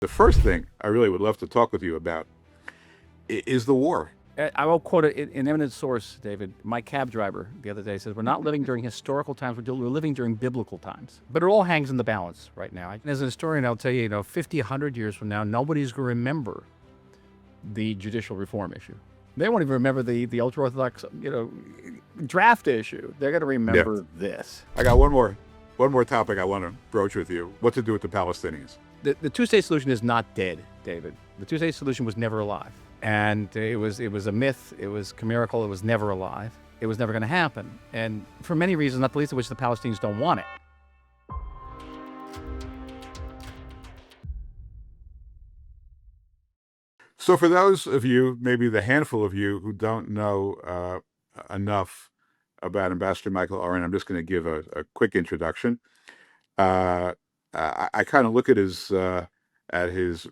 The first thing I really would love to talk with you about is the war. I will quote an eminent source, David. My cab driver the other day says, "We're not living during historical times, we're living during biblical times." But it all hangs in the balance right now. And as a historian, I'll tell you, 50, 100 years from now, nobody's going to remember the judicial reform issue. They won't even remember the ultra-Orthodox, draft issue. They're going to remember this. I got one more topic I want to broach with you. What to do with the Palestinians? The two-state solution is not dead, David. The two-state solution was never alive. And it was a myth, it was chimerical, it was never alive. It was never going to happen. And for many reasons, not the least of which the Palestinians don't want it. So for those of you, maybe the handful of you who don't know enough about Ambassador Michael Oren, I'm just going to give a quick introduction. I kind of look at his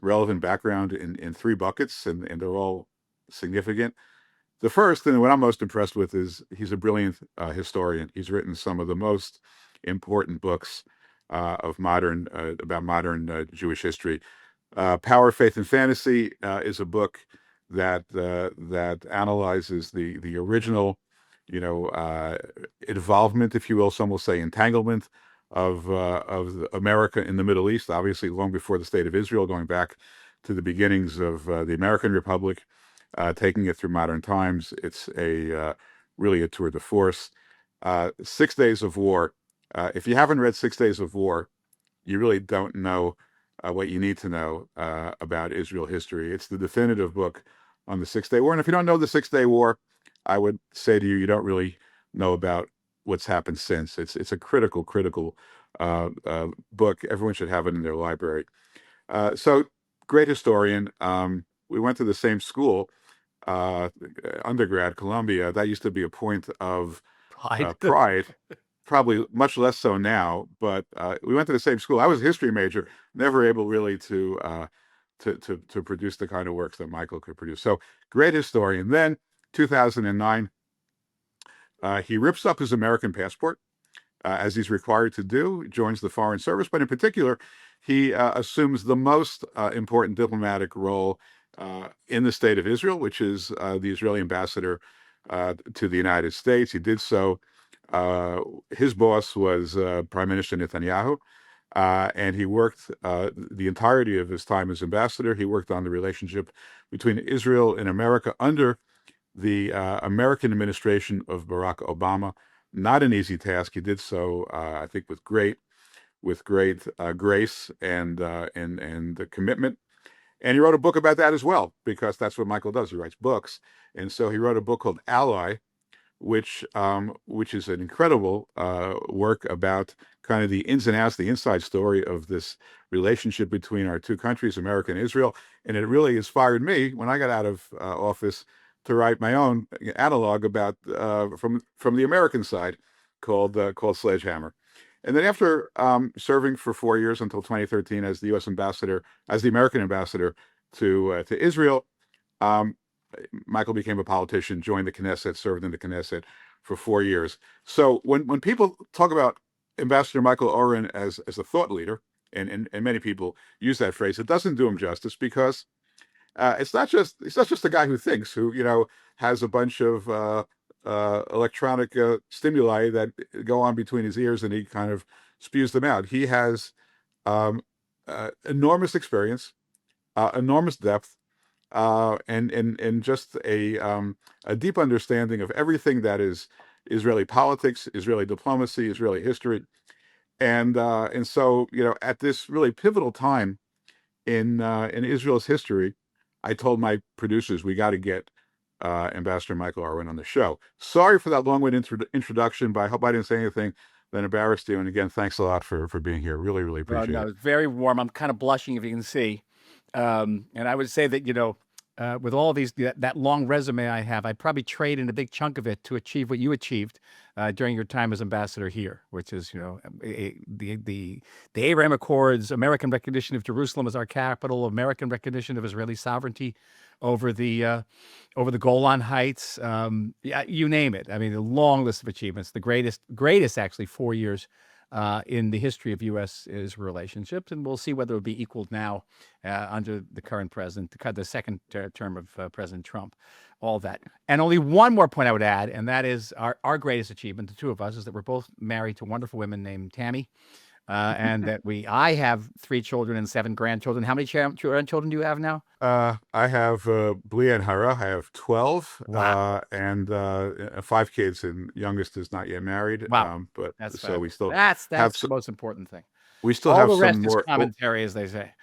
relevant background in three buckets, and they're all significant. The first, and what I'm most impressed with, is he's a brilliant historian. He's written some of the most important books about modern Jewish history. Power, Faith, and Fantasy is a book that analyzes the original, involvement, if you will, some will say entanglement of America in the Middle East, obviously long before the state of Israel, going back to the beginnings of the American Republic, taking it through modern times. It's really a tour de force. 6 Days of War. If you haven't read 6 Days of War, you really don't know what you need to know about Israel history. It's the definitive book on the 6-Day War. And if you don't know the 6-Day War, I would say to you, you don't really know about what's happened since. It's a critical book. Everyone should have it in their library. So great historian. We went to the same school, undergrad, Columbia. That used to be a point of pride. Probably much less so now, but we went to the same school. I was a history major, never able really to produce the kind of works that Michael could produce. So great historian. Then 2009, he rips up his American passport, as he's required to do, joins the Foreign Service, but in particular, he assumes the most important diplomatic role in the state of Israel, which is the Israeli ambassador to the United States. He did so. His boss was Prime Minister Netanyahu, and he worked the entirety of his time as ambassador. He worked on the relationship between Israel and America under the American administration of Barack Obama. Not an easy task. He did so, I think, with great grace and commitment. And he wrote a book about that as well, because that's what Michael does. He writes books, and so he wrote a book called Ally, which is an incredible work about kind of the ins and outs, the inside story of this relationship between our two countries, America and Israel. And it really inspired me when I got out of office to write my own analog about from the American side, called Sledgehammer. And then after serving for 4 years until 2013 as the U.S. ambassador, as the American ambassador to Israel, Michael became a politician, joined the Knesset, served in the Knesset for 4 years. So when people talk about Ambassador Michael Oren as a thought leader, and many people use that phrase, it doesn't do him justice, because it's not just a guy who thinks, who has a bunch of electronic stimuli that go on between his ears, and he kind of spews them out. He has enormous experience, enormous depth, and just a deep understanding of everything that is Israeli politics, Israeli diplomacy, Israeli history, and so at this really pivotal time in Israel's history, I told my producers, we got to get Ambassador Michael Oren on the show. Sorry for that long-winded introduction, but I hope I didn't say anything that embarrassed you. And again, thanks a lot for being here. Really appreciate it. It's very warm. I'm kind of blushing, if you can see. And I would say that, with all these, that long resume I have, I'd probably trade in a big chunk of it to achieve what you achieved during your time as ambassador here, which is, the Abraham Accords, American recognition of Jerusalem as our capital, American recognition of Israeli sovereignty over the Golan Heights, you name it. I mean, a long list of achievements. The greatest actually 4 years in the history of U.S.-Israel relationships, and we'll see whether it will be equaled now under the current president, the second term of President Trump. All that. And only one more point I would add, and that is our greatest achievement, the two of us, is that we're both married to wonderful women named Tammy, and that I have 3 children and 7 grandchildren. How many grandchildren do you have now? I have Blia and Hara. I have 12, Wow. and 5 kids, and youngest is not yet married. Wow. But That's so we fabulous. still That's have the most important thing. we still All have the some rest is more. Oh, commentary, as they say.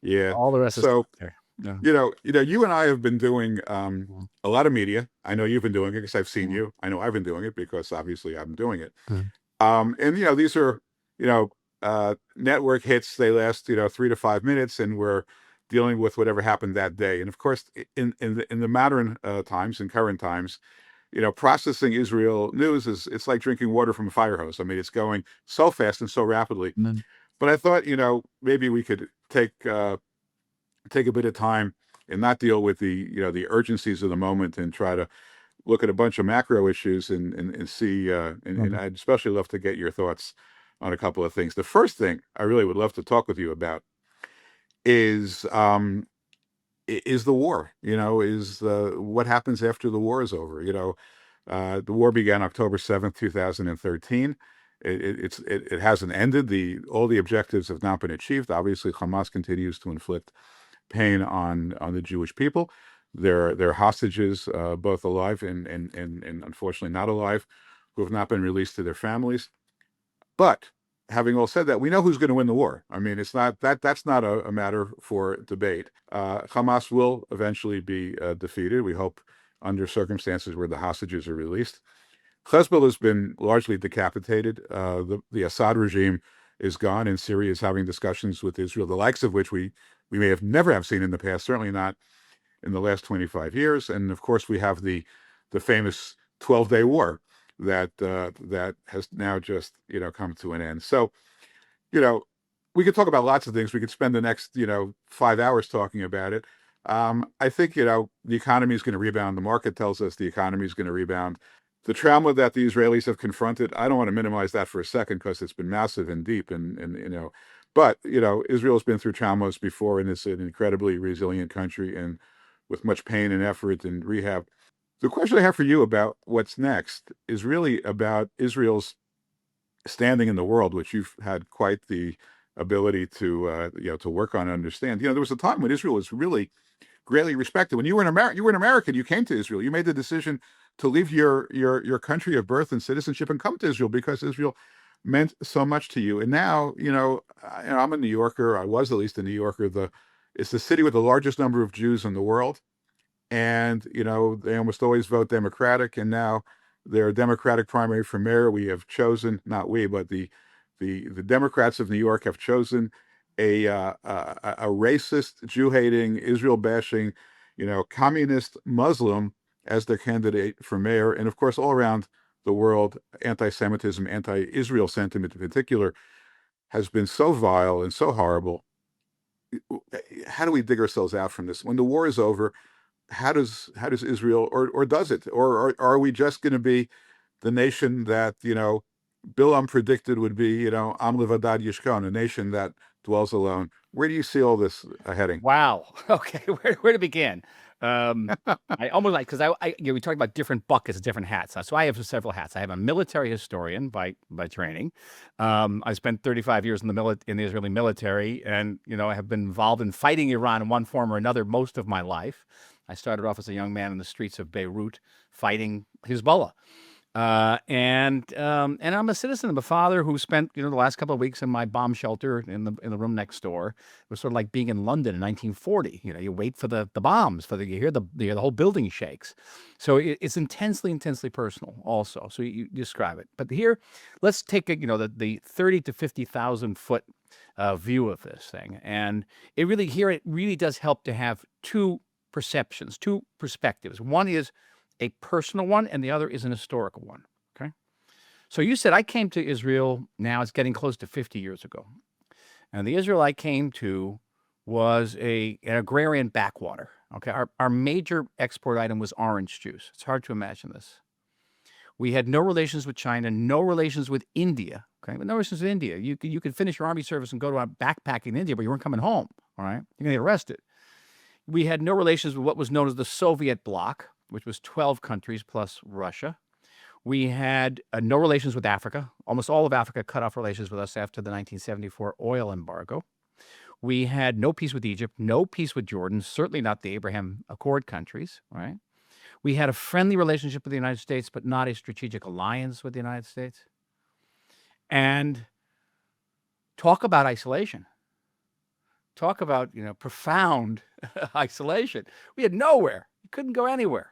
yeah. All the rest is So commentary. Yeah. you and I have been doing Mhm. a lot of media. I know you've been doing it because I've seen Mhm. you. I know I've been doing it because obviously I'm doing it. Mhm. And these are you know network hits. They last 3 to 5 minutes, and we're dealing with whatever happened that day. And of course, in the modern times, in current times, processing Israel news it's like drinking water from a fire hose. I mean, it's going so fast and so rapidly. Mhm. But I thought maybe we could take a bit of time and not deal with the urgencies of the moment, and try to look at a bunch of macro issues, and see and Mhm. I'd especially love to get your thoughts on a couple of things. The first thing I really would love to talk with you about is is the war. Is what happens after the war is over. The war began October 7th, 2013. It hasn't ended. All the objectives have not been achieved. Obviously, Hamas continues to inflict pain on the Jewish people. There are hostages, both alive and unfortunately not alive, who have not been released to their families. But having all said that, we know who's going to win the war. I mean, it's not that's not a matter for debate. Hamas will eventually be defeated. We hope under circumstances where the hostages are released. Hezbollah has been largely decapitated. The Assad regime is gone, and Syria is having discussions with Israel, the likes of which we may have never have seen in the past, certainly not in the last 25 years. And of course, we have the famous 12-day war that has now just come to an end. So you know we could talk about lots of things. We could spend the next 5 hours talking about it. I think the economy is going to rebound. The market tells us the economy is going to rebound. The trauma that the Israelis have confronted, I don't want to minimize that for a second, because it's been massive and deep, and but Israel's been through traumas before, and it's an incredibly resilient country, and with much pain and effort and rehab. The question I have for you about what's next is really about Israel's standing in the world, which you've had quite the ability to work on and understand. There was a time when Israel was really greatly respected. When you were an American, you came to Israel. You made the decision to leave your country of birth and citizenship and come to Israel because Israel meant so much to you. And now, I'm a New Yorker. I was at least a New Yorker. It's the city with the largest number of Jews in the world, and they almost always vote Democratic. And now their Democratic primary for mayor, we have chosen, not we, but the Democrats of New York have chosen a racist, Jew-hating, Israel-bashing, communist Muslim as their candidate for mayor. And of course, all around the world, anti-Semitism, anti-Israel sentiment in particular, has been so vile and so horrible. How do we dig ourselves out from this? When the war is over, how does Israel, or does it, or are we just going to be the nation that Bilam predicted would be Am Levadad Yishkon, a nation that dwells alone? Where do you see all this heading? Wow. Okay. Where to begin? I almost like, because we talked about different buckets, different hats. So I have several hats. I have a military historian by training. I spent 35 years in the Israeli military, and I have been involved in fighting Iran in one form or another most of my life. I started off as a young man in the streets of Beirut fighting Hezbollah. And I'm a citizen. I'm a father who spent the last couple of weeks in my bomb shelter in the room next door. It was sort of like being in London in 1940. You wait for the bombs, you hear the whole building shakes. So it's intensely personal also. So you describe it. But here, let's take the 30 to 50,000 foot view of this thing, and it really does help to have two perceptions, two perspectives. One is a personal one, and the other is an historical one. Okay. So you said I came to Israel, now it's getting close to 50 years ago. And the Israel I came to was an agrarian backwater. Okay. Our major export item was orange juice. It's hard to imagine this. We had no relations with China, no relations with India. Okay, but no relations with India. You could finish your army service and go to backpacking in India, but you weren't coming home. All right, you're gonna get arrested. We had no relations with what was known as the Soviet bloc, which was 12 countries plus Russia. We had no relations with Africa. Almost all of Africa cut off relations with us after the 1974 oil embargo. We had no peace with Egypt, no peace with Jordan, certainly not the Abraham Accord countries, right? We had a friendly relationship with the United States, but not a strategic alliance with the United States. And talk about isolation. Talk about, profound isolation. We had nowhere. You couldn't go anywhere.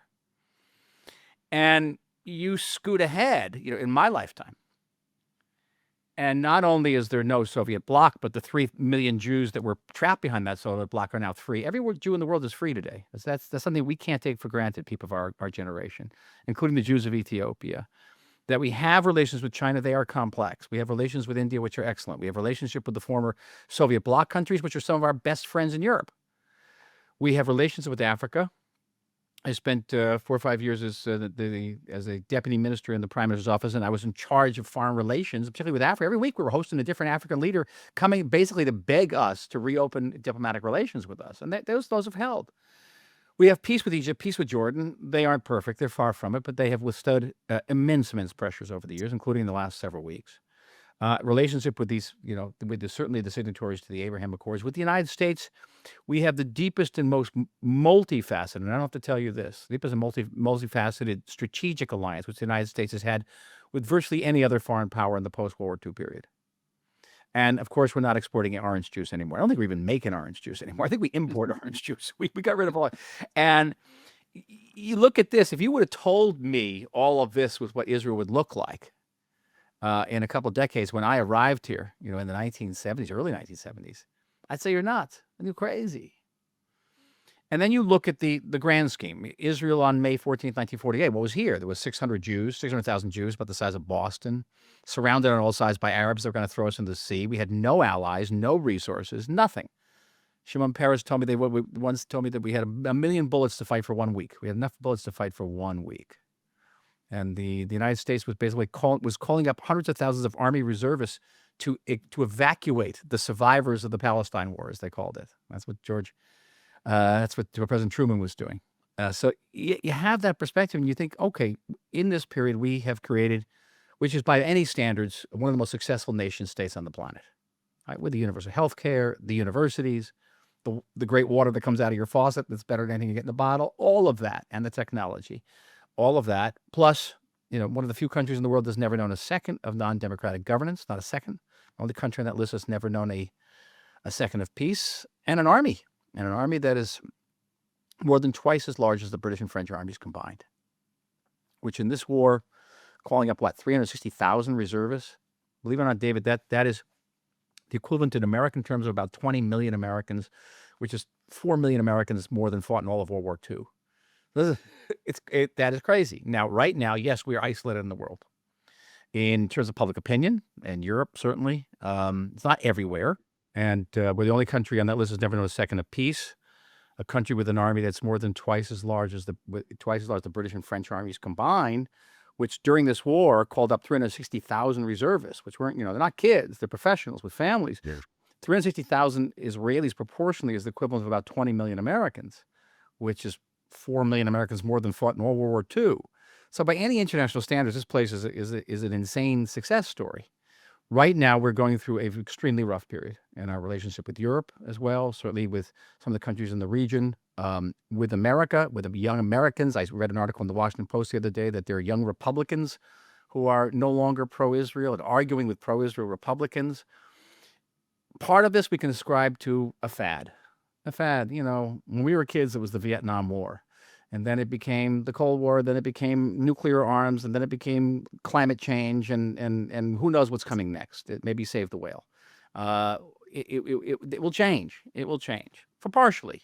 And you scoot ahead, in my lifetime. And not only is there no Soviet bloc, but the 3 million Jews that were trapped behind that Soviet bloc are now free. Every Jew in the world is free today. That's something we can't take for granted, people of our generation, including the Jews of Ethiopia. That we have relations with China, they are complex. We have relations with India, which are excellent. We have relationship with the former Soviet bloc countries, which are some of our best friends in Europe. We have relations with Africa. I spent 4 or 5 years as a deputy minister in the prime minister's office, and I was in charge of foreign relations, particularly with Africa. Every week we were hosting a different African leader coming basically to beg us to reopen diplomatic relations with us, and those have held. We have peace with Egypt, peace with Jordan. They aren't perfect. They're far from it, but they have withstood immense pressures over the years, including the last several weeks. Relationship with these, certainly the signatories to the Abraham Accords. With the United States, we have the deepest and most multifaceted, and I don't have to tell you this, deepest and multifaceted strategic alliance which the United States has had with virtually any other foreign power in the post-World War II period. And of course, we're not exporting orange juice anymore. I don't think we're even making orange juice anymore. I think we import orange juice. We got rid of all. And you look at this, if you would have told me all of this was what Israel would look like in a couple of decades when I arrived here, in the 1970s, early 1970s, I'd say you're nuts. You're crazy. And then you look at the grand scheme. Israel on May 14th, 1948, what was here? There was 600,000 Jews, about the size of Boston, surrounded on all sides by Arabs that were going to throw us into the sea. We had no allies, no resources, nothing. Shimon Peres once told me that we had a million bullets to fight for 1 week. We had enough bullets to fight for 1 week. And the United States was basically calling up hundreds of thousands of army reservists to evacuate the survivors of the Palestine War, as they called it. That's what President Truman was doing. So you have that perspective, and you think, okay, in this period we have created, which is by any standards, one of the most successful nation states on the planet, right? With the universal health care, the universities, the great water that comes out of your faucet that's better than anything you get in the bottle, all of that, and the technology, all of that, plus, one of the few countries in the world that's never known a second of non-democratic governance, not a second. Only country on that list that's never known a second of peace, and an army that is more than twice as large as the British and French armies combined, which in this war, calling up, 360,000 reservists? Believe it or not, David, that is the equivalent in American terms of about 20 million Americans, which is 4 million Americans more than fought in all of World War II. That is crazy. Now, right now, yes, we are isolated in the world. In terms of public opinion, and Europe, certainly. It's not everywhere. And we're the only country on that list that's never known a second of peace. A country with an army that's more than twice as large as the British and French armies combined, which during this war called up 360,000 reservists, which weren't, they're not kids, they're professionals with families. Yeah. 360,000 Israelis proportionally is the equivalent of about 20 million Americans, which is 4 million Americans more than fought in all World War II. So by any international standards, this place is an insane success story. Right now, we're going through an extremely rough period in our relationship with Europe as well, certainly with some of the countries in the region, with America, with the young Americans. I read an article in the Washington Post the other day that there are young Republicans who are no longer pro-Israel and arguing with pro-Israel Republicans. Part of this we can ascribe to a fad. When we were kids, it was the Vietnam War. And then it became the Cold War, then it became nuclear arms, and then it became climate change, and who knows what's coming next. It maybe save the whale. It will change. It will change, for partially.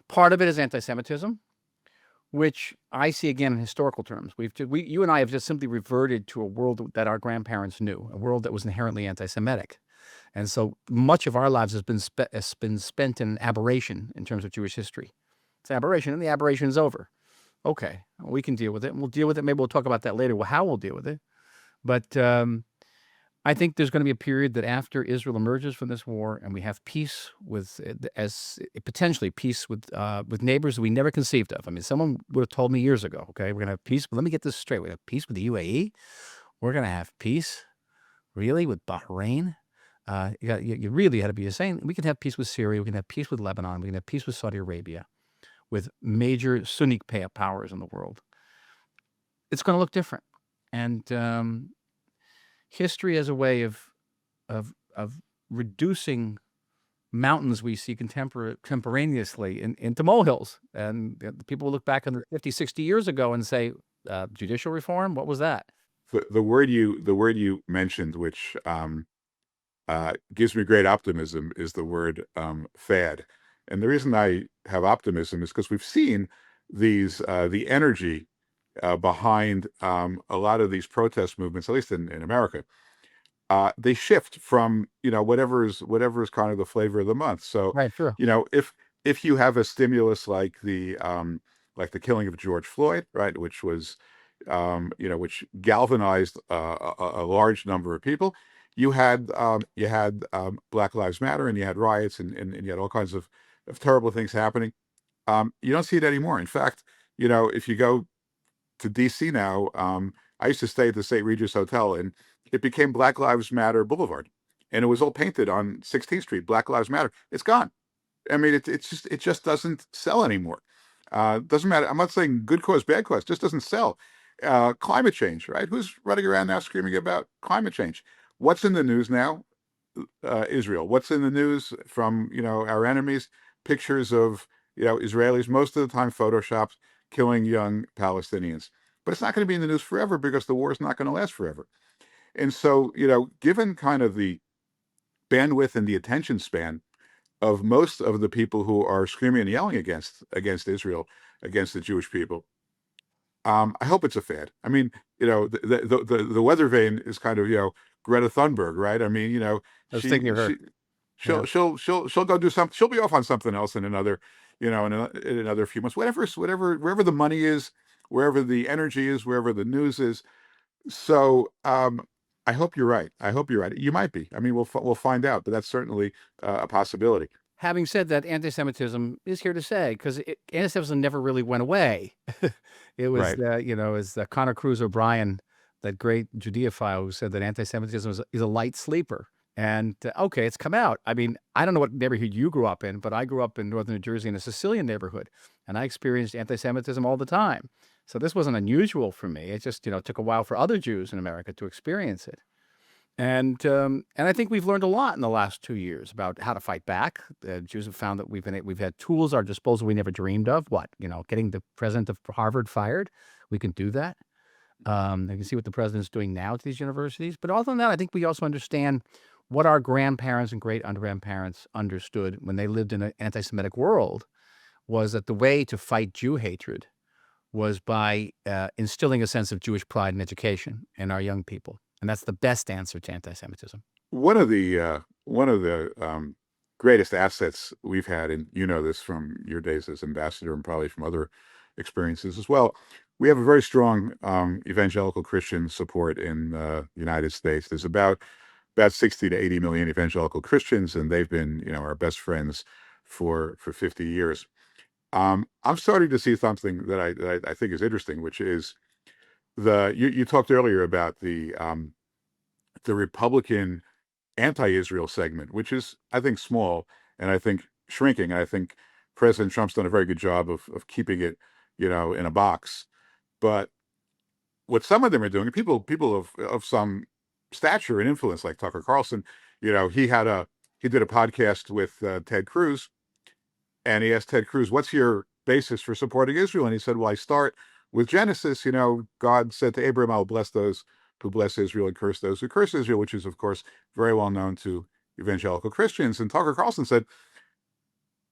Part of it is anti-Semitism, which I see again in historical terms. You and I have just simply reverted to a world that our grandparents knew, a world that was inherently anti-Semitic. And so much of our lives has been spent in aberration in terms of Jewish history. It's an aberration, and the aberration is over. Okay, we can deal with it, and we'll deal with it. Maybe we'll talk about that later, how we'll deal with it. But I think there's going to be a period that after Israel emerges from this war and we have peace with, as potentially peace with neighbors that we never conceived of. I mean, someone would have told me years ago, okay, we're going to have peace. But let me get this straight. We have peace with the UAE. We're going to have peace, really, with Bahrain. You really had to be saying we can have peace with Syria. We can have peace with Lebanon. We can have peace with Saudi Arabia, with major Sunni powers in the world. It's going to look different. And history as a way of reducing mountains we see contemporaneously into molehills. And the people will look back on 50, 60 years ago and say, judicial reform, what was that? The word you mentioned, which gives me great optimism, is the word fad. And the reason I have optimism is because we've seen the energy behind a lot of these protest movements, at least in America. They shift from whatever is kind of the flavor of the month. So Right, true. If you have a stimulus like the killing of George Floyd, right, which was which galvanized a large number of people. You had Black Lives Matter, and you had riots, and you had all kinds of terrible things happening. You don't see it anymore. In fact, if you go to DC now, I used to stay at the St. Regis Hotel, and it became Black Lives Matter Boulevard, and it was all painted on 16th Street, Black Lives Matter. It's gone. I mean, it just doesn't sell anymore. Doesn't matter. I'm not saying good cause, bad cause. Just doesn't sell. Climate change, right? Who's running around now screaming about climate change? What's in the news now? Israel. What's in the news from our enemies? Pictures of Israelis, most of the time photoshopped, killing young Palestinians. But it's not going to be in the news forever because the war is not going to last forever. And so, given kind of the bandwidth and the attention span of most of the people who are screaming and yelling against Israel, against the Jewish people, I hope it's a fad. I mean, the weather vane is kind of Greta Thunberg, right? I mean, I was she thinking of her. she Yeah. she'll go do something. She'll be off on something else in another in another few months. Wherever the money is, wherever the energy is, wherever the news is. So I hope you're right. I hope you're right. You might be. I mean, we'll find out, but that's certainly a possibility. Having said that, anti-Semitism is here to stay because anti-Semitism never really went away. It was, Right. as Connor Cruz O'Brien, that great Judeophile, who said that anti-Semitism is a light sleeper. And okay, it's come out. I mean, I don't know what neighborhood you grew up in, but I grew up in northern New Jersey in a Sicilian neighborhood, and I experienced anti-Semitism all the time. So this wasn't unusual for me. It just, took a while for other Jews in America to experience it. And I think we've learned a lot in the last 2 years about how to fight back. Jews have found that we've had tools at our disposal we never dreamed of. What, getting the president of Harvard fired. We can do that. You can see what the president's doing now to these universities. But other than that, I think we also understand what our grandparents and great-grandparents understood when they lived in an anti-Semitic world, was that the way to fight Jew hatred was by instilling a sense of Jewish pride in education in our young people. And that's the best answer to anti-Semitism. One of the greatest assets we've had, and this from your days as ambassador and probably from other experiences as well, we have a very strong evangelical Christian support in the United States. There's about 60 to 80 million evangelical Christians, and they've been our best friends for 50 years. I'm starting to see something that I think is interesting, which is you talked earlier about the Republican anti-Israel segment, which is, I think, small, and I think shrinking. And I think President Trump's done a very good job of keeping it, in a box. But what some of them are doing, people of some stature and influence, like Tucker Carlson, he did a podcast with Ted Cruz, and he asked Ted Cruz, "What's your basis for supporting Israel?" And he said, "Well, I start with Genesis. God said to Abraham, I will bless those who bless Israel and curse those who curse Israel," which is, of course, very well known to evangelical Christians. And Tucker Carlson said,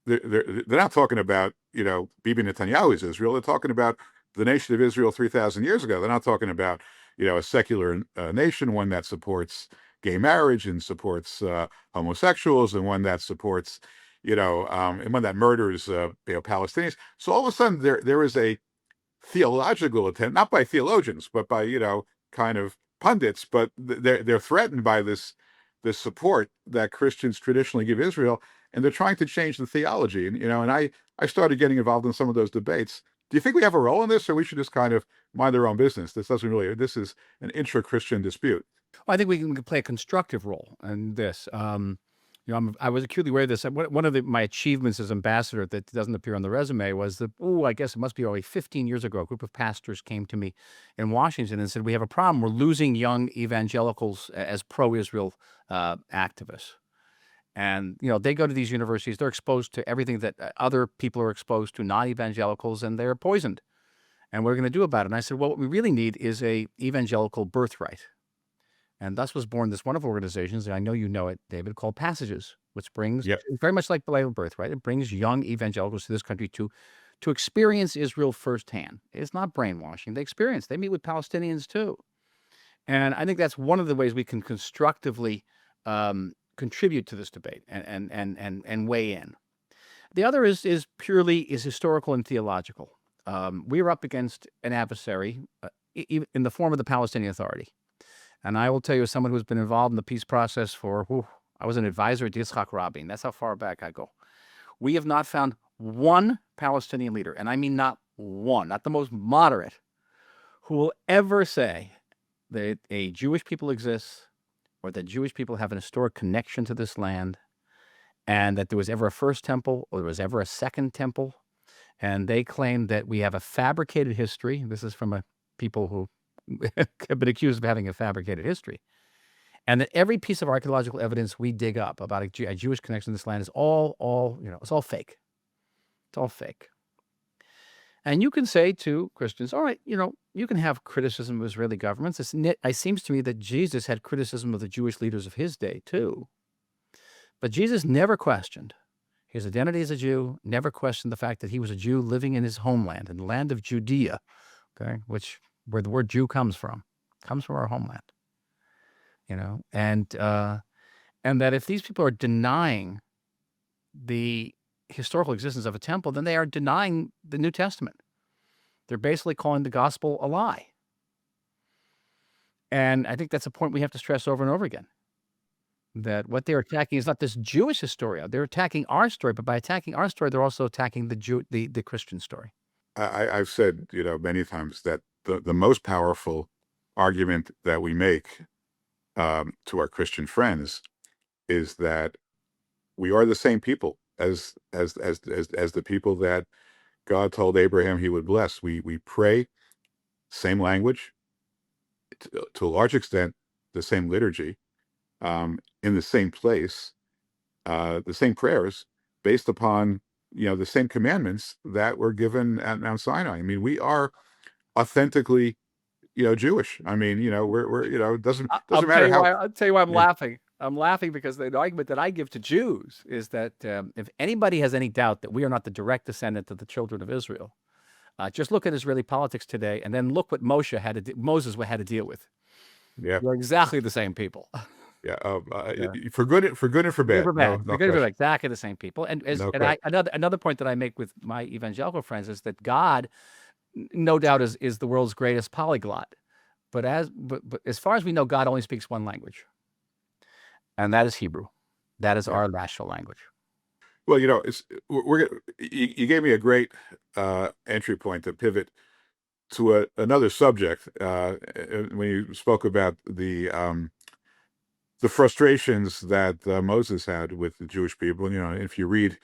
they're not talking about, Bibi Netanyahu's Israel. They're talking about the nation of Israel 3,000 years ago. They're not talking about, a secular nation, one that supports gay marriage and supports homosexuals, and one that supports, and one that murders, Palestinians. So all of a sudden there is a theological attempt, not by theologians, but by, kind of pundits, but they're threatened by this support that Christians traditionally give Israel, and they're trying to change the theology. And I started getting involved in some of those debates. Do you think we have a role in this, or we should just kind of mind our own business? This is an intra-Christian dispute. Well, I think we can play a constructive role in this. I was acutely aware of this. One of my achievements as ambassador that doesn't appear on the resume was I guess it must be only 15 years ago, a group of pastors came to me in Washington and said, we have a problem. We're losing young evangelicals as pro-Israel activists. And, they go to these universities, they're exposed to everything that other people are exposed to, non-evangelicals, and they're poisoned. And what are we going to do about it? And I said, well, what we really need is a evangelical birthright. And thus was born this wonderful organization, and I know you know it, David, called Passages, which brings, Yep. very much like Belial Birthright, it brings young evangelicals to this country to experience Israel firsthand. It's not brainwashing. They experience. They meet with Palestinians too. And I think that's one of the ways we can constructively contribute to this debate and weigh in. The other is historical and theological. We are up against an adversary in the form of the Palestinian Authority. And I will tell you, as someone who's been involved in the peace process I was an advisor to Yitzhak Rabin. That's how far back I go. We have not found one Palestinian leader, and I mean not one, not the most moderate, who will ever say that a Jewish people exists or that Jewish people have an historic connection to this land and that there was ever a first temple or there was ever a second temple. And they claim that we have a fabricated history. This is from people who have been accused of having a fabricated history. And that every piece of archaeological evidence we dig up about a Jewish connection to this land is all it's all fake. It's all fake. And you can say to Christians, all right, you can have criticism of Israeli governments. It seems to me that Jesus had criticism of the Jewish leaders of his day too. But Jesus never questioned his identity as a Jew, never questioned the fact that he was a Jew living in his homeland, in the land of Judea, okay, where the word Jew comes from our homeland, and that if these people are denying the historical existence of a temple, then they are denying the New Testament. They're basically calling the gospel a lie. And I think that's a point we have to stress over and over again, that what they're attacking is not this Jewish historia. They're attacking our story, but by attacking our story, they're also attacking the Christian story. I've said, many times that the most powerful argument that we make to our Christian friends is that we are the same people as the people that God told Abraham he would bless. We pray, same language, to a large extent, the same liturgy, in the same place, the same prayers, based upon the same commandments that were given at Mount Sinai. I mean, we are authentically, Jewish. I mean, we're it doesn't matter how. I'll tell you why I'm Yeah. laughing. I'm laughing because the argument that I give to Jews is that if anybody has any doubt that we are not the direct descendant of the children of Israel, just look at Israeli politics today, and then look what Moses had to deal with. Yeah. We're exactly the same people. Yeah. Yeah. For good and for bad. No question. Exactly the same people. And No question. another point that I make with my evangelical friends is that God, no doubt, is the world's greatest polyglot. But as far as we know, God only speaks one language, and that is Hebrew. That is our national language. Well, you gave me a great entry point to pivot to another subject when you spoke about the frustrations that Moses had with the Jewish people. If you read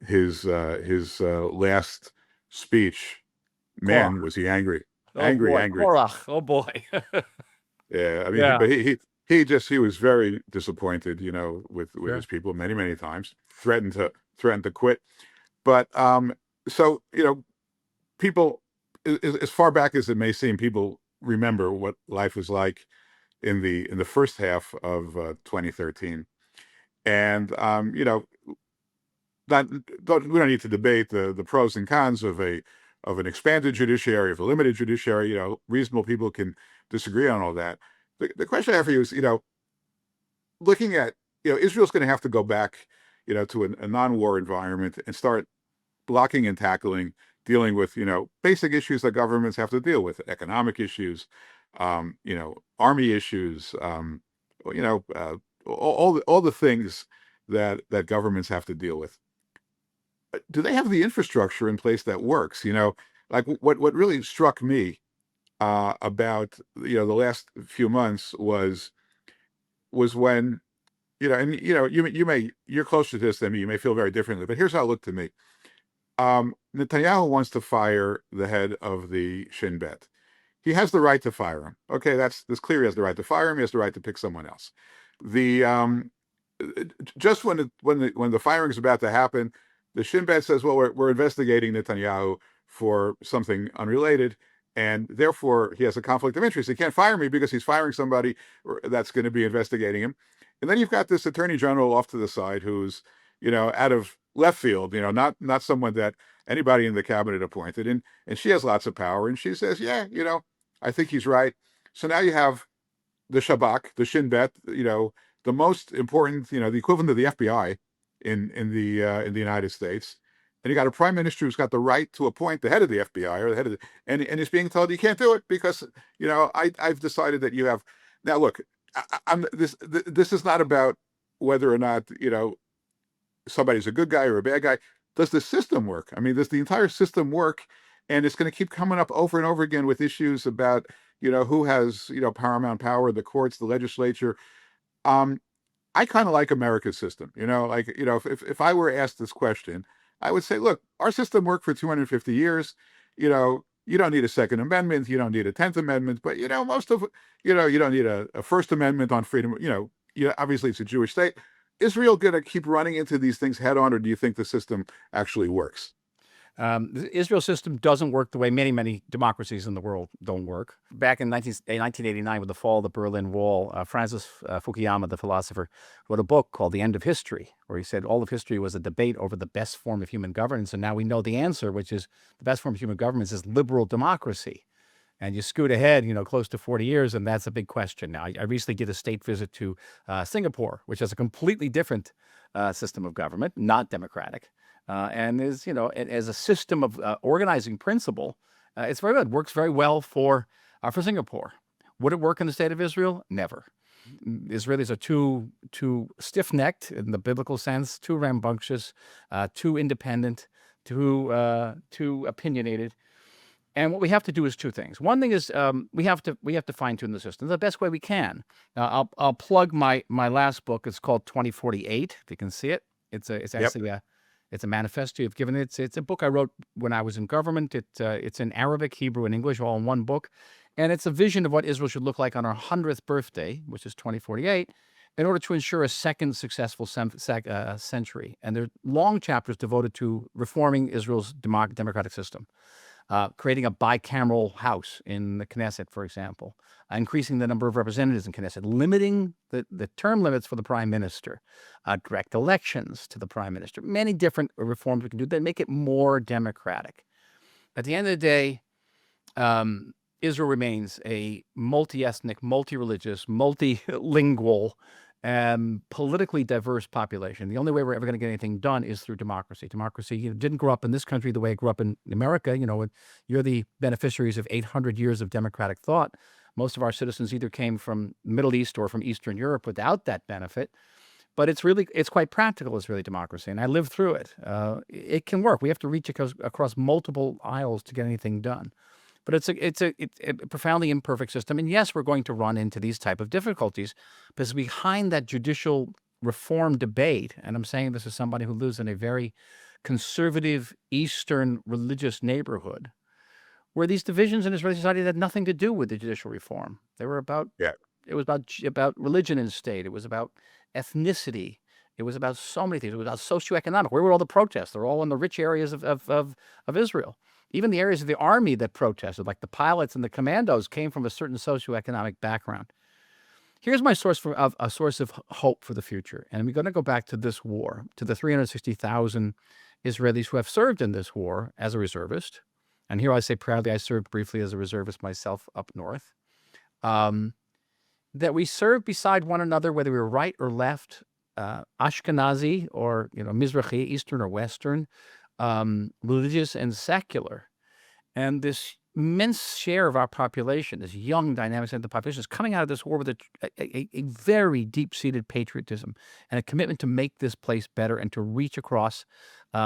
his last speech, man, was he angry, angry. Korach. Oh boy. Yeah, I mean, Yeah. but he was very disappointed, with his people many times, threatened to quit. But so people, as far back as it may seem, people remember what life was like in the first half of 2013, and we don't need to debate the pros and cons of an expanded judiciary, of a limited judiciary. Reasonable people can disagree on all that. The question I have for you is, looking at, Israel's going to have to go back, to a non-war environment and start blocking and tackling, dealing with, basic issues that governments have to deal with, economic issues, army issues, all the things that governments have to deal with. Do they have the infrastructure in place that works? Like what really struck me about the last few months was when and you're closer to this than me. You may feel very differently, but here's how it looked to me. Netanyahu wants to fire the head of the Shin Bet. He has the right to fire him. Okay, that's clear. He has the right to fire him. He has the right to pick someone else. The just when the firing is about to happen, the Shin Bet says, "Well, we're investigating Netanyahu for something unrelated, and therefore he has a conflict of interest. He can't fire me because he's firing somebody that's going to be investigating him." And then you've got this attorney general off to the side who's out of left field, not someone that anybody in the cabinet appointed, and she has lots of power, and she says, "Yeah, I think he's right." So now you have the Shabak, the Shin Bet, the most important, the equivalent of the FBI in the United States, and you got a prime minister who's got the right to appoint the head of the FBI or the head of and is being told you can't do it because I've decided that you have. Now look, this is not about whether or not somebody's a good guy or a bad guy. Does the system work? I mean, does the entire system work? And it's going to keep coming up over and over again with issues about who has paramount power, the courts, the legislature. I kind of like America's system. If I were asked this question, I would say, look, our system worked for 250 years. You don't need a Second Amendment, you don't need a 10th Amendment, but most of you don't need a First Amendment on freedom. Obviously it's a Jewish state. Israel going to keep running into these things head on, or do you think the system actually works? The Israel system doesn't work the way many democracies in the world don't work. Back in 1989, with the fall of the Berlin Wall, Francis Fukuyama, the philosopher, wrote a book called The End of History, where he said all of history was a debate over the best form of human governance. And now we know the answer, which is the best form of human governance is liberal democracy. And you scoot ahead, close to 40 years, and that's a big question. Now, I recently did a state visit to Singapore, which has a completely different system of government, not democratic. And is, as a system of organizing principle, it's very good. Works very well for Singapore. Would it work in the state of Israel? Never. Israelis are too stiff-necked in the biblical sense, too rambunctious, too independent, too opinionated. And what we have to do is two things. One thing is we have to fine-tune the system the best way we can. I'll plug my last book. It's called 2048. If you can see it, it's actually it's a manifesto. You've given it. It's a book I wrote when I was in government. It's in Arabic, Hebrew, and English, all in one book. And it's a vision of what Israel should look like on our 100th birthday, which is 2048, in order to ensure a second successful century. And there are long chapters devoted to reforming Israel's democratic system, creating a bicameral house in the Knesset, for example, increasing the number of representatives in Knesset, limiting the term limits for the prime minister, direct elections to the prime minister, many different reforms we can do that make it more democratic. At the end of the day, Israel remains a multi-ethnic, multi-religious, multilingual, politically diverse population. The only way we're ever going to get anything done is through democracy. Democracy didn't grow up in this country the way it grew up in America. You're the beneficiaries of 800 years of democratic thought. Most of our citizens either came from the Middle East or from Eastern Europe without that benefit. But it's quite practical, Israeli democracy, and I lived through it. It can work. We have to reach across multiple aisles to get anything done. But it's a profoundly imperfect system. And yes, we're going to run into these type of difficulties because behind that judicial reform debate, and I'm saying this as somebody who lives in a very conservative Eastern religious neighborhood, where these divisions in Israeli society had nothing to do with the judicial reform. They were about, it was about religion in the state. It was about ethnicity. It was about so many things. It was about socioeconomic. Where were all the protests? They're all in the rich areas of Israel. Even the areas of the army that protested, like the pilots and the commandos, came from a certain socioeconomic background. Here's my source of hope for the future. And we're going to go back to this war, to the 360,000 Israelis who have served in this war as a reservist. And here I say proudly, I served briefly as a reservist myself up north. That we served beside one another, whether we were right or left, Ashkenazi or Mizrahi, Eastern or Western, religious and secular. And this immense share of our population, this young, dynamic segment of the population, is coming out of this war with a very deep-seated patriotism and a commitment to make this place better and to reach across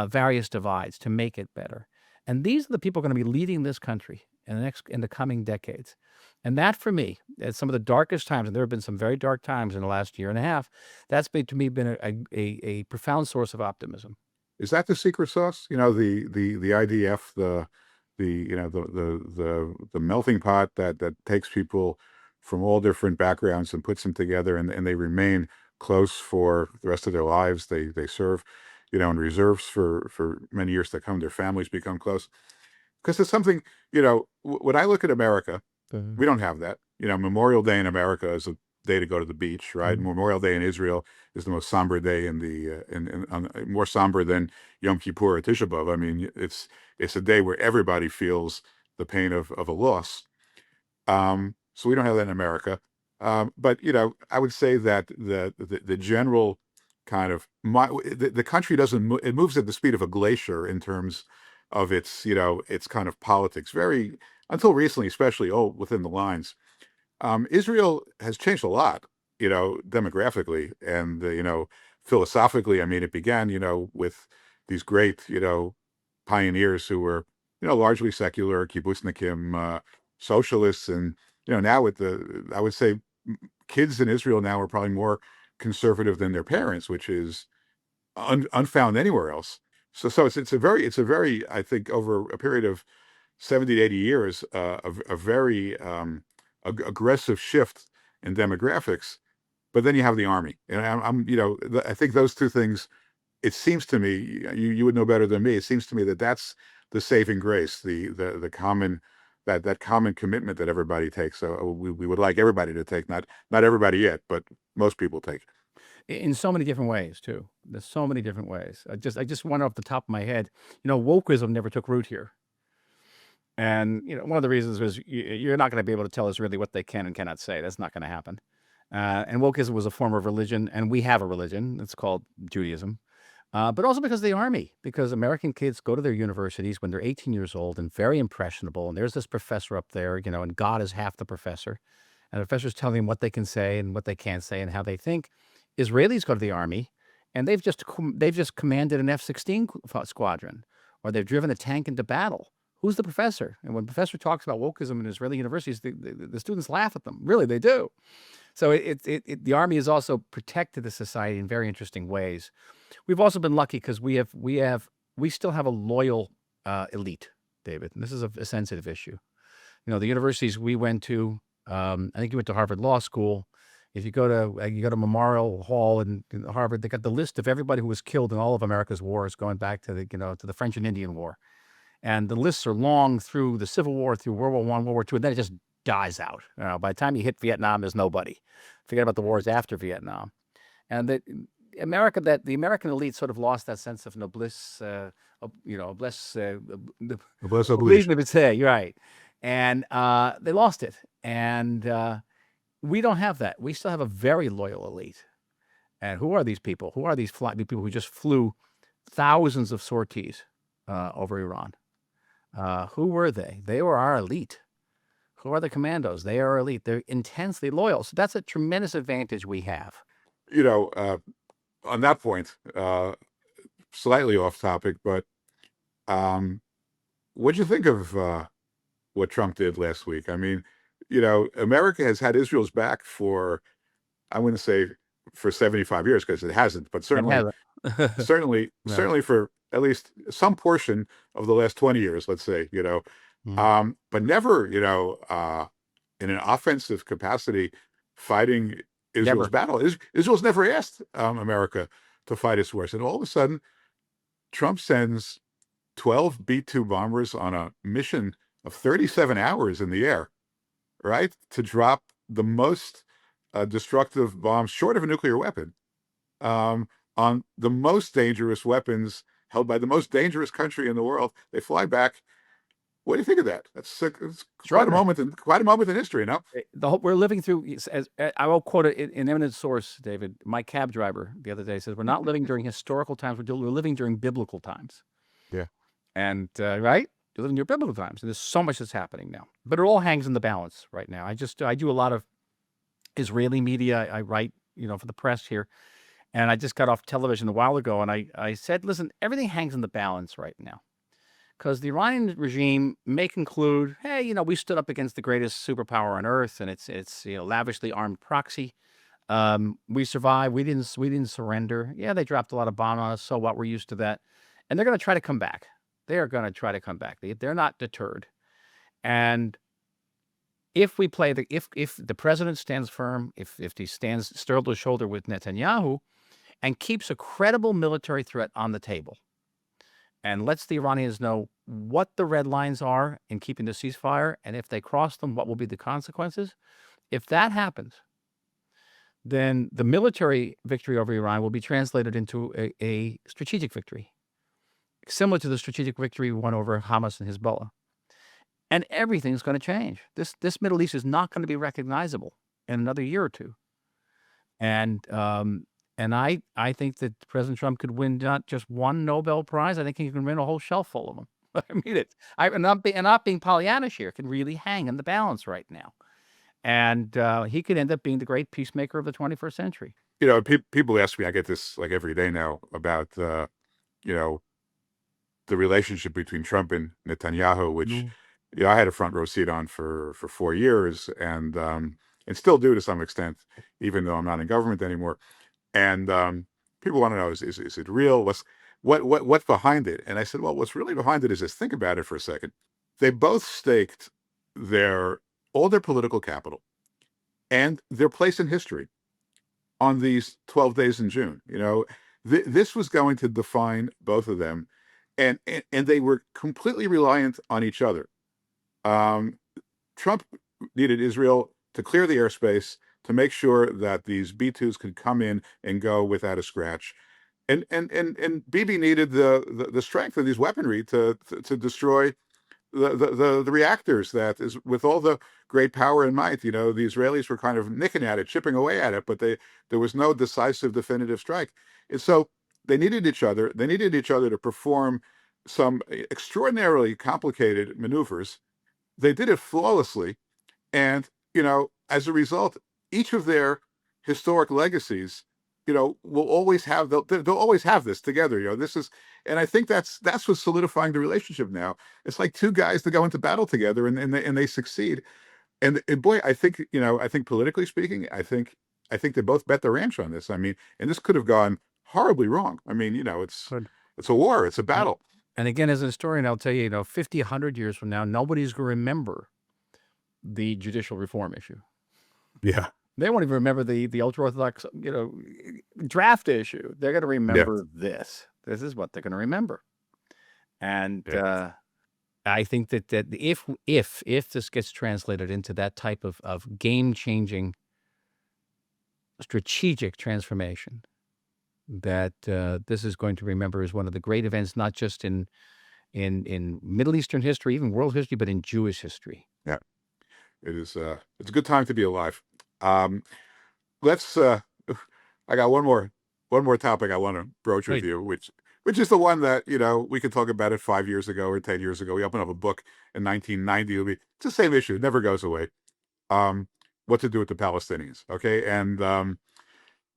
various divides to make it better. And these are the people going to be leading this country in the coming decades. And that, for me, at some of the darkest times, and there have been some very dark times in the last year and a half, that's been, to me, been a profound source of optimism. Is that the secret sauce? The IDF, the melting pot that takes people from all different backgrounds and puts them together, and they remain close for the rest of their lives. They serve, in reserves for many years to come. Their families become close because it's something. When I look at America, we don't have that. Memorial Day in America is a day to go to the beach, right? Memorial Day in Israel is the most somber day more somber than Yom Kippur or Tisha B'Av. I mean, it's a day where everybody feels the pain of a loss. So we don't have that in America. But I would say that the general kind of the country doesn't it moves at the speed of a glacier in terms of its kind of politics. Very until recently, especially within the lines. Israel has changed a lot, demographically and, philosophically. I mean, it began, with these great, pioneers who were, largely secular, kibbutznikim, socialists. And, now I would say kids in Israel now are probably more conservative than their parents, which is unfound anywhere else. So it's a very, I think, over a period of 70 to 80 years, a very, aggressive shift in demographics. But then you have the army, and I think those two things. It seems to me, you would know better than me. It seems to me that's the saving grace, the common that common commitment that everybody takes. So we would like everybody to take, not everybody yet, but most people take. In so many different ways too. There's so many different ways. I just wonder off the top of my head, wokeism never took root here. And one of the reasons was you're not going to be able to tell us really what they can and cannot say. That's not going to happen. And wokeism was a form of religion, and we have a religion. It's called Judaism. But also because of the army, because American kids go to their universities when they're 18 years old and very impressionable. And there's this professor up there, and God is half the professor. And the professor's telling them what they can say and what they can't say and how they think. Israelis go to the army, and they've just commanded an F-16 squadron, or they've driven a tank into battle. Who's the professor? And when the professor talks about wokeism in Israeli universities, the students laugh at them. Really, they do. So the army has also protected the society in very interesting ways. We've also been lucky because we still have a loyal elite, David. And this is a sensitive issue. The universities we went to. I think you went to Harvard Law School. If you go to Memorial Hall in Harvard, they got the list of everybody who was killed in all of America's wars, going back to the French and Indian War. And the lists are long through the Civil War, through World War I, World War II, and then it just dies out. By the time you hit Vietnam, there's nobody. Forget about the wars after Vietnam. And the American elite sort of lost that sense of noblesse, noblesse oblige. You're right. And they lost it. And we don't have that. We still have a very loyal elite. And who are these people? Who are these people who just flew thousands of sorties over Iran? Who were they? They were our elite. Who are the commandos? They are our elite. They're intensely loyal. So that's a tremendous advantage we have. On that point, slightly off topic, but what'd you think of what Trump did last week? I mean, America has had Israel's back for, I wouldn't say for 75 years because it hasn't, but certainly, certainly for at least some portion of the last 20 years, let's say, but never, in an offensive capacity, fighting Israel's battle. Israel's never asked America to fight its wars. And all of a sudden, Trump sends 12 B-2 bombers on a mission of 37 hours in the air, right? To drop the most destructive bombs, short of a nuclear weapon, on the most dangerous weapons held by the most dangerous country in the world. They fly back. What do you think of that? It's quite a moment in history, no? We're living through, as I will quote an eminent source, David. My cab driver the other day says, "We're not living during historical times. We're living during biblical times." Yeah. And right. You live in your biblical times, and there's so much that's happening now. But it all hangs in the balance right now. I do a lot of Israeli media. I write, for the press here, and I just got off television a while ago, and I said, listen, everything hangs in the balance right now. Because the Iranian regime may conclude, hey, we stood up against the greatest superpower on earth, and it's lavishly armed proxy. We survived. We didn't surrender. Yeah, they dropped a lot of bombs on us. So what? We're used to that, and they're going to try to come back. They are going to try to come back. They're not deterred. And if we play if the president stands firm, if he stands shoulder to shoulder with Netanyahu, and keeps a credible military threat on the table, and lets the Iranians know what the red lines are in keeping the ceasefire, and if they cross them, what will be the consequences. If that happens, then the military victory over Iran will be translated into a strategic victory, similar to the strategic victory we won over Hamas and Hezbollah. And everything's going to change. This Middle East is not going to be recognizable in another year or two. And I think that President Trump could win not just one Nobel Prize. I think he can win a whole shelf full of them. I mean it. Not being Pollyannish here, can really hang in the balance right now. And he could end up being the great peacemaker of the 21st century. People ask me, I get this like every day now about, the relationship between Trump and Netanyahu, which, I had a front row seat on for 4 years, and still do to some extent, even though I'm not in government anymore. And people want to know, is it real? What's behind it? And I said, well, what's really behind it is this. Think about it for a second. They both staked all their political capital and their place in history on these 12 days in June. This was going to define both of them, and they were completely reliant on each other. Trump needed Israel to clear the airspace to make sure that these B-2s could come in and go without a scratch. And Bibi needed the strength of these weaponry to destroy the reactors that is with all the great power and might. The Israelis were kind of nicking at it, chipping away at it, but there was no decisive, definitive strike. And so they needed each other. They needed each other to perform some extraordinarily complicated maneuvers. They did it flawlessly. And, as a result, each of their historic legacies, will always have, they'll always have this together. This is, and I think that's what's solidifying the relationship now. It's like two guys that go into battle together and they succeed. And boy, I think politically speaking, I think they both bet the ranch on this. I mean, and this could have gone horribly wrong. I mean, it's a war, it's a battle. And again, as a historian, I'll tell you, 50, 100 years from now, nobody's going to remember the judicial reform issue. Yeah. They won't even remember the ultra-Orthodox, draft issue. They're going to remember this. This is what they're going to remember. And I think that if this gets translated into that type of game-changing strategic transformation, that this is going to remember as one of the great events, not just in Middle Eastern history, even world history, but in Jewish history. Yeah, it is. It's a good time to be alive. Let's. I got one more topic I want to broach with you, which is the one that we could talk about it 5 years ago or 10 years ago. We opened up a book in 1990. It's the same issue; it never goes away. What to do with the Palestinians? Okay, and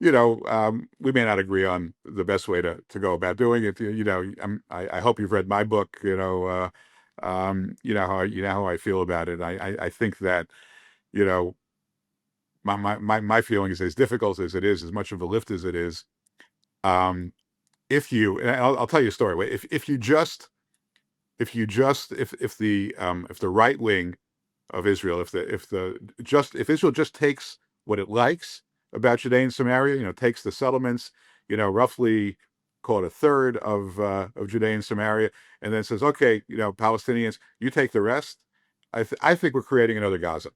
we may not agree on the best way to go about doing it. I hope you've read my book. You know how I feel about it. I think that my feeling is as difficult as it is, as much of a lift as it is. If I'll tell you a story. If the right wing of Israel, if Israel just takes what it likes about Judea and Samaria, takes the settlements, roughly call it a third of Judea and Samaria, and then says, okay, Palestinians, you take the rest. I think we're creating another Gaza,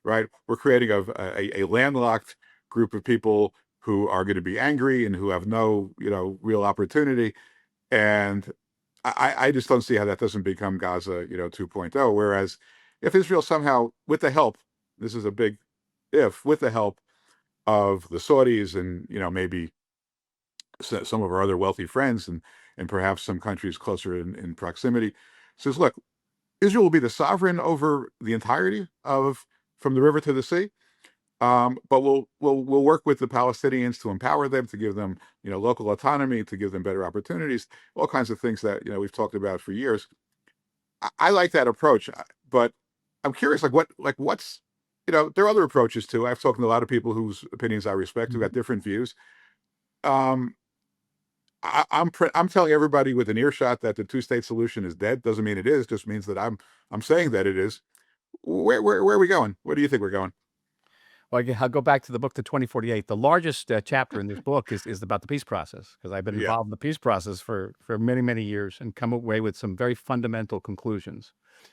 right? We're creating a landlocked group of people who are going to be angry and who have no, real opportunity. And I just don't see how that doesn't become Gaza, 2.0. Whereas if Israel somehow, with the help, this is a big if, with the help of the Saudis and, maybe some of our other wealthy friends and perhaps some countries closer in proximity, says, look, Israel will be the sovereign over the entirety of from the river to the sea. But we'll work with the Palestinians to empower them, to give them local autonomy, to give them better opportunities, all kinds of things that we've talked about for years. I like that approach, but I'm curious, what's there are other approaches too. I've talked to a lot of people whose opinions I respect who got different views. Um, I'm telling everybody with an earshot that the two-state solution is dead. Doesn't mean it is. Just means that I'm saying that it is. Where are we going? Where do you think we're going? Well, again, I'll go back to the book, The 2048. The largest chapter in this book is about the peace process, because I've been Yeah. involved in the peace process for many, many years and come away with some very fundamental conclusions.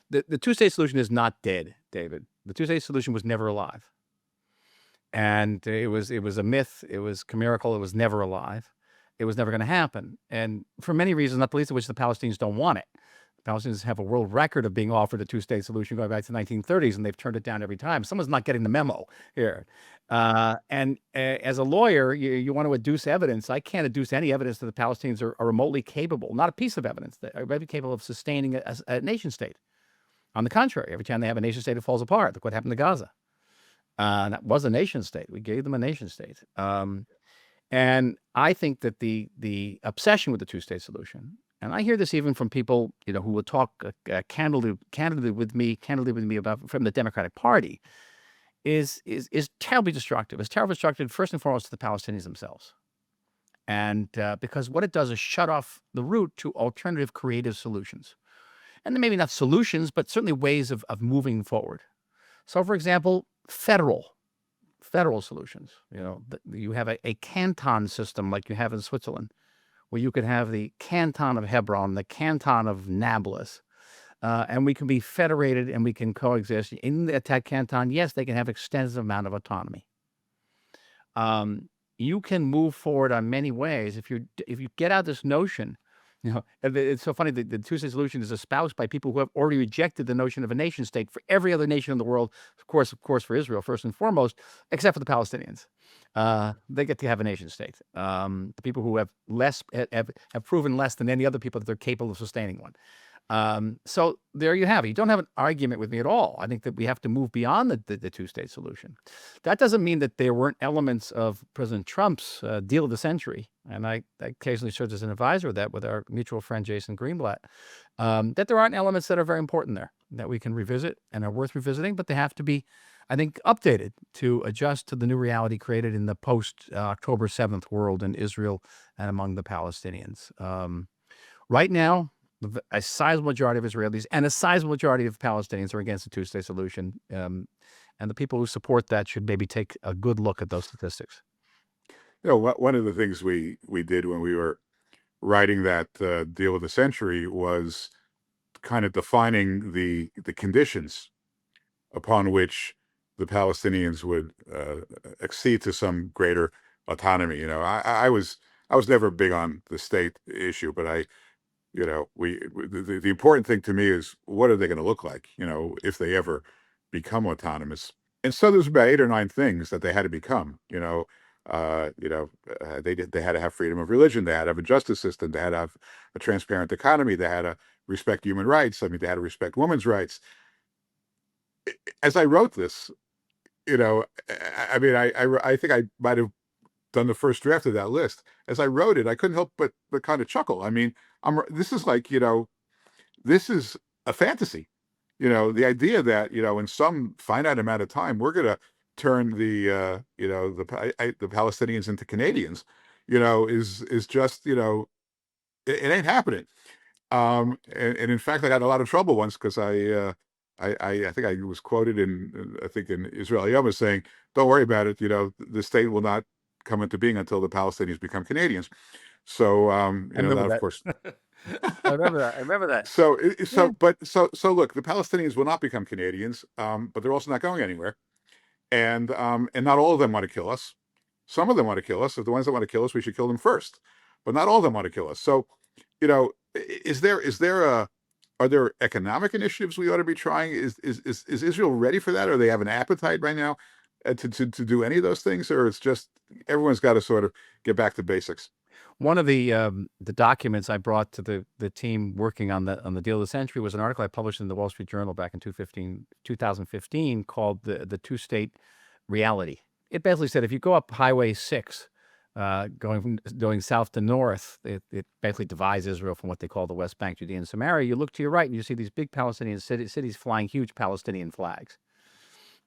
The two-state solution is not dead, David. The two-state solution was never alive. And it was a myth. It was chimerical. It was never alive. It was never going to happen. And for many reasons, not the least of which the Palestinians don't want it. The Palestinians have a world record of being offered a two-state solution going back to the 1930s, and they've turned it down every time. Someone's not getting the memo here. And as a lawyer, you want to adduce evidence. I can't adduce any evidence that the Palestinians are remotely capable, not a piece of evidence, that are remotely capable of sustaining a nation state. On the contrary, every time they have a nation state, it falls apart. Look what happened to Gaza. That was a nation state. We gave them a nation state. And I think that the obsession with the two-state solution, and I hear this even from people, who will talk candidly with me about from the Democratic Party, is terribly destructive. It's terribly destructive first and foremost to the Palestinians themselves, and because what it does is shut off the route to alternative creative solutions, and maybe not solutions, but certainly ways of moving forward. So, for example, federal solutions. You have a canton system like you have in Switzerland, where you could have the canton of Hebron, the canton of Nablus, and we can be federated and we can coexist. In that canton, yes, they can have extensive amount of autonomy. You can move forward on many ways if you get out this notion. And it's so funny that the two-state solution is espoused by people who have already rejected the notion of a nation state for every other nation in the world. Of course, for Israel first and foremost, except for the Palestinians. They get to have a nation state. The people who have proven less than any other people that they're capable of sustaining one. So there you have it. You don't have an argument with me at all. I think that we have to move beyond the two-state solution. That doesn't mean that there weren't elements of President Trump's deal of the century, and I occasionally served as an advisor of that with our mutual friend Jason Greenblatt, that there aren't elements that are very important there that we can revisit and are worth revisiting, but they have to be, I think, updated to adjust to the new reality created in the post-October 7th world in Israel and among the Palestinians. Right now, a sizable majority of Israelis and a sizable majority of Palestinians are against the two-state solution. And the people who support that should maybe take a good look at those statistics. One of the things we did when we were writing that deal of the century was kind of defining the conditions upon which the Palestinians would accede to some greater autonomy. I was never big on the state issue, but the important thing to me is what are they going to look like, if they ever become autonomous. And so there's about 8 or 9 things that they had to become. They had to have freedom of religion. They had to have a justice system. They had to have a transparent economy. They had to respect human rights. I mean, they had to respect women's rights. As I wrote this, I think I might have done the first draft of that list. As I wrote it, I couldn't help but kind of chuckle. I mean, this is like, this is a fantasy. The idea that, in some finite amount of time, we're going to turn the Palestinians into Canadians, is just, it ain't happening. And in fact, I got in a lot of trouble once because I think I was quoted in Israel David saying, "Don't worry about it. The state will not come into being until the Palestinians become Canadians." So, that of course. I remember that. So look, the Palestinians will not become Canadians, but they're also not going anywhere, and not all of them want to kill us. Some of them want to kill us. If the ones that want to kill us, we should kill them first, but not all of them want to kill us. So, are there economic initiatives we ought to be trying? Is Israel ready for that? Or they have an appetite right now to do any of those things? Or it's just everyone's got to sort of get back to basics? One of the documents I brought to the team working on the deal of the century was an article I published in the Wall Street Journal back in 2015 called the two-state reality. It basically said if you go up Highway 6, going south to north, it basically divides Israel from what they call the West Bank, Judea, and Samaria. You look to your right and you see these big Palestinian cities flying huge Palestinian flags.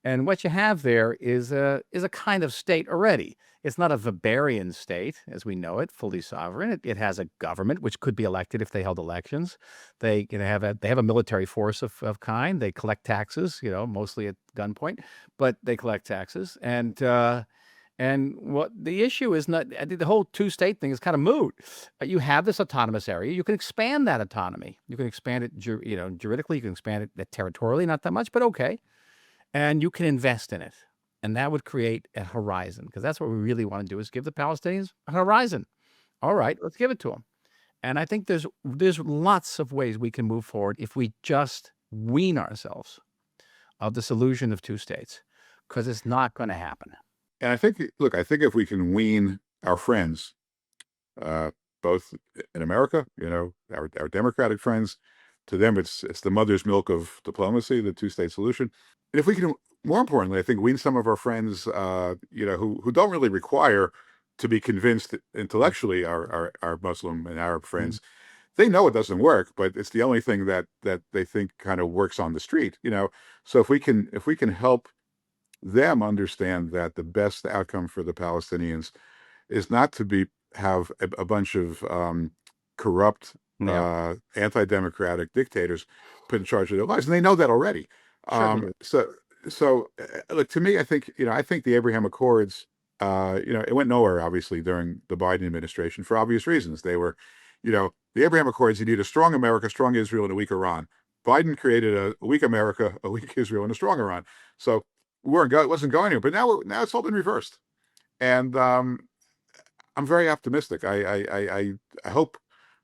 And what you have there is a kind of state already. It's not a Weberian state, as we know it, fully sovereign. It has a government, which could be elected if they held elections. They have a military force of kind. They collect taxes, mostly at gunpoint, but they collect taxes. And what the issue is not, I think the whole two-state thing is kind of moot. You have this autonomous area. You can expand that autonomy. You can expand it, juridically. You can expand it territorially, not that much, but okay. And you can invest in it. And that would create a horizon, because that's what we really want to do, is give the Palestinians a horizon. All right, let's give it to them. And I think there's lots of ways we can move forward if we just wean ourselves of this illusion of two states, because it's not going to happen. And I think if we can wean our friends, both in America, our Democratic friends, to them it's the mother's milk of diplomacy, the two-state solution. And if we can, more importantly, I think wean some of our friends, who don't really require to be convinced intellectually, our Muslim and Arab friends. They know it doesn't work, but it's the only thing that they think kind of works on the street. So if we can help them understand that the best outcome for the Palestinians is not to have a bunch of corrupt, anti-democratic dictators put in charge of their lives, and they know that already. So look, to me, I think the Abraham Accords, it went nowhere, obviously, during the Biden administration for obvious reasons. They were, the Abraham Accords, you need a strong America, strong Israel, and a weak Iran. Biden created a weak America, a weak Israel, and a strong Iran. So it wasn't going anywhere. But now it's all been reversed, and I'm very optimistic. I hope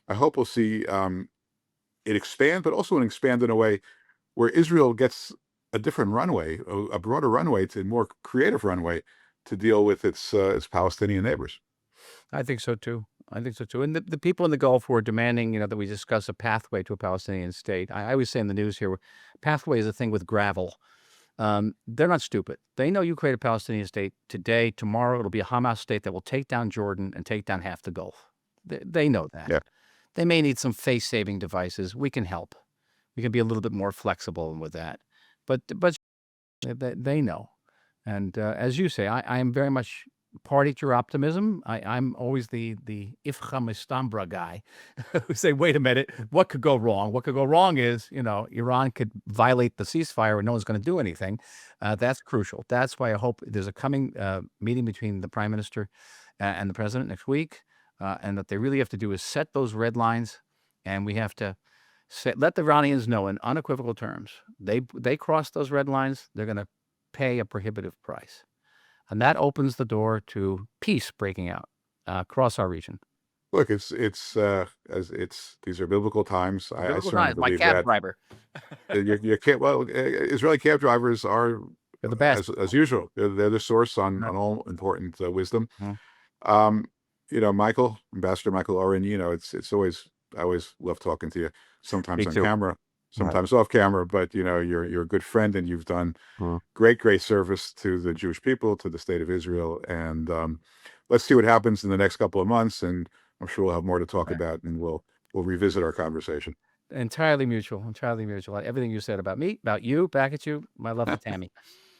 we'll see it expand, but also expand in a way where Israel gets a different runway, a broader runway, a more creative runway to deal with its Palestinian neighbors. I think so too. And the people in the Gulf who are demanding, that we discuss a pathway to a Palestinian state. I always say in the news here, pathway is a thing with gravel. They're not stupid. They know you create a Palestinian state today, tomorrow it'll be a Hamas state that will take down Jordan and take down half the Gulf. They know that. Yeah. They may need some face-saving devices. We can help. We can be a little bit more flexible with that. But they know. And as you say, I am very much party to your optimism. I'm always the Ifcham Istambra guy who say, wait a minute, what could go wrong? What could go wrong is, Iran could violate the ceasefire and no one's going to do anything. That's crucial. That's why I hope there's a coming meeting between the prime minister and the president next week, and that they really have to do is set those red lines, and we have to let the Iranians know in unequivocal terms, they cross those red lines, they're going to pay a prohibitive price. And that opens the door to peace breaking out across our region. Look, these are biblical times. I certainly my believe cab that. driver. Israeli cab drivers are They're the best. as usual. They're the source on all important wisdom. Michael, Ambassador Michael Oren, I always love talking to you. Sometimes on camera, sometimes off camera, but you're a good friend, and you've done great service to the Jewish people, to the state of Israel, and let's see what happens in the next couple of months, and I'm sure we'll have more to talk about, and we'll revisit our conversation. Entirely mutual. Everything you said about me, about you, back at you. My love to Tammy.